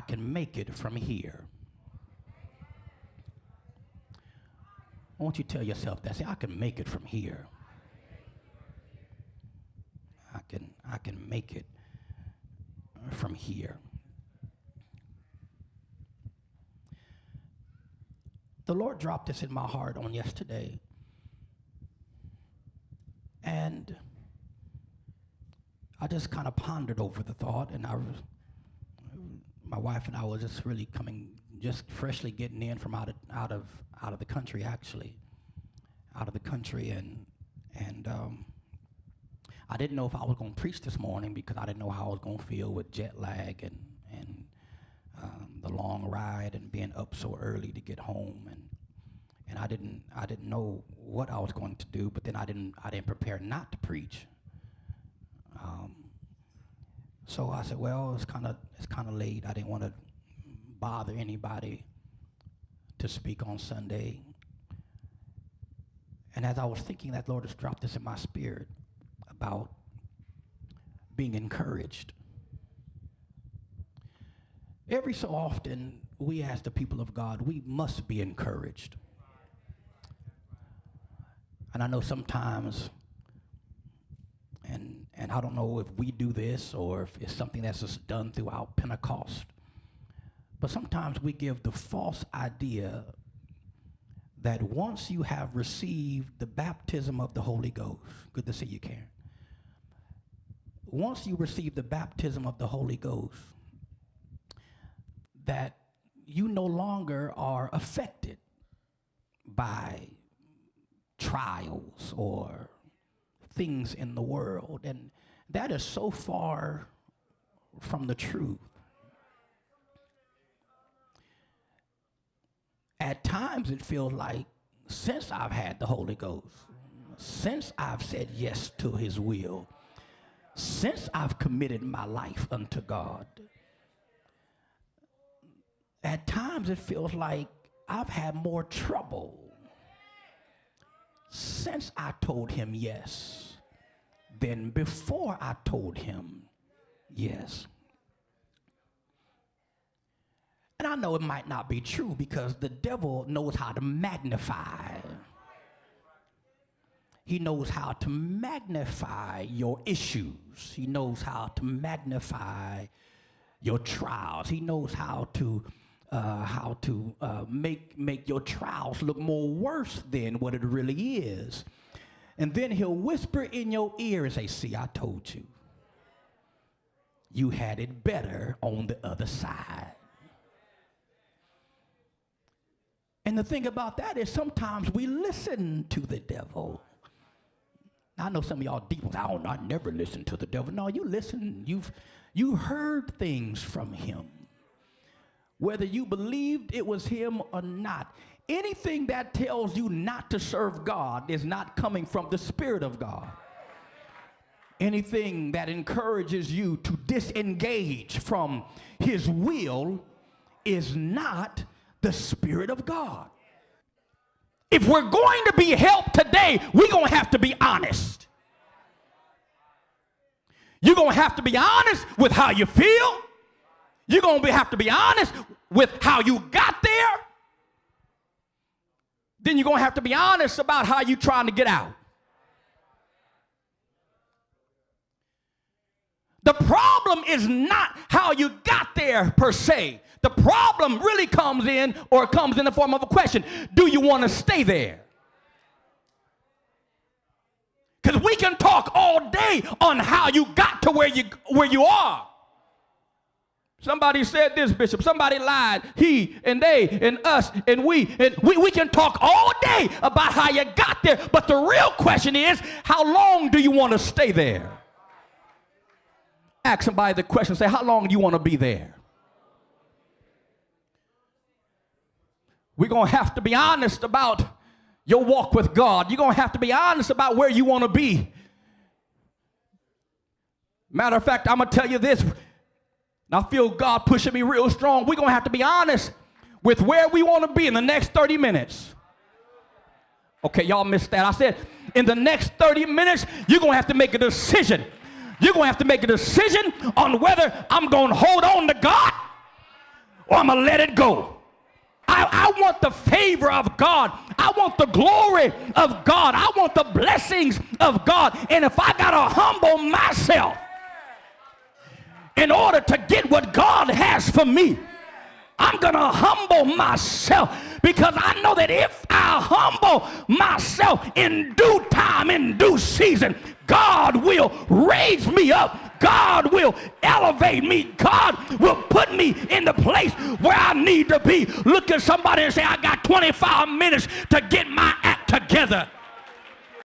can make it from here. I want you to tell yourself that. Say, I can make it from here. I can make it from here. The Lord dropped this in my heart on yesterday. And I just kind of pondered over the thought, and my wife and I was just really just freshly getting in from out of the country, actually, out of the country, and I didn't know if I was going to preach this morning because I didn't know how I was going to feel with jet lag and the long ride and being up so early to get home, and I didn't know what I was going to do, but then I didn't prepare not to preach. So I said, well, it's kind of late. I didn't want to bother anybody to speak on Sunday. And as I was thinking, that Lord has dropped this in my spirit about being encouraged. Every so often, we as the people of God, we must be encouraged. And I know sometimes, and I don't know if we do this or if it's something that's just done throughout Pentecost, but sometimes we give the false idea that once you have received the baptism of the Holy Ghost, good to see you, Karen. Once you receive the baptism of the Holy Ghost, that you no longer are affected by trials or things in the world. And that is so far from the truth. At times it feels like since I've had the Holy Ghost, since I've said yes to his will, since I've committed my life unto God, at times it feels like I've had more trouble since I told him yes than before I told him yes. And I know it might not be true because the devil knows how to magnify. He knows how to magnify your issues. He knows how to magnify your trials. He knows how to make your trials look more worse than what it really is. And then he'll whisper in your ear and say, see, I told you. You had it better on the other side. And the thing about that is sometimes we listen to the devil. I know some of y'all deep ones, I never listen to the devil. No, you listen. You heard things from him. Whether you believed it was him or not. Anything that tells you not to serve God is not coming from the Spirit of God. Anything that encourages you to disengage from his will is not the Spirit of God. If we're going to be helped today, we're going to have to be honest. You're going to have to be honest with how you feel. You're going to have to be honest with how you got there. Then you're going to have to be honest about how you're trying to get out. The problem is not how you got there per se. The problem really comes in the form of a question. Do you want to stay there? Because we can talk all day on how you got to where you are. Somebody said this, Bishop. Somebody lied. He and they and us and we can talk all day about how you got there. But the real question is, how long do you want to stay there? Ask somebody the question. Say, how long do you want to be there? We're going to have to be honest about your walk with God. You're going to have to be honest about where you want to be. Matter of fact, I'm going to tell you this. I feel God pushing me real strong. We're going to have to be honest with where we want to be in the next 30 minutes. Okay, y'all missed that. I said in the next 30 minutes, you're going to have to make a decision. You're going to have to make a decision on whether I'm going to hold on to God or I'm going to let it go. I want the favor of God. I want the glory of God. I want the blessings of God. And if I got to humble myself in order to get what God has for me, I'm going to humble myself, because I know that if I humble myself in due time, in due season, God will raise me up. God will elevate me. God will put me in the place where I need to be. Look at somebody and say, I got 25 minutes to get my act together.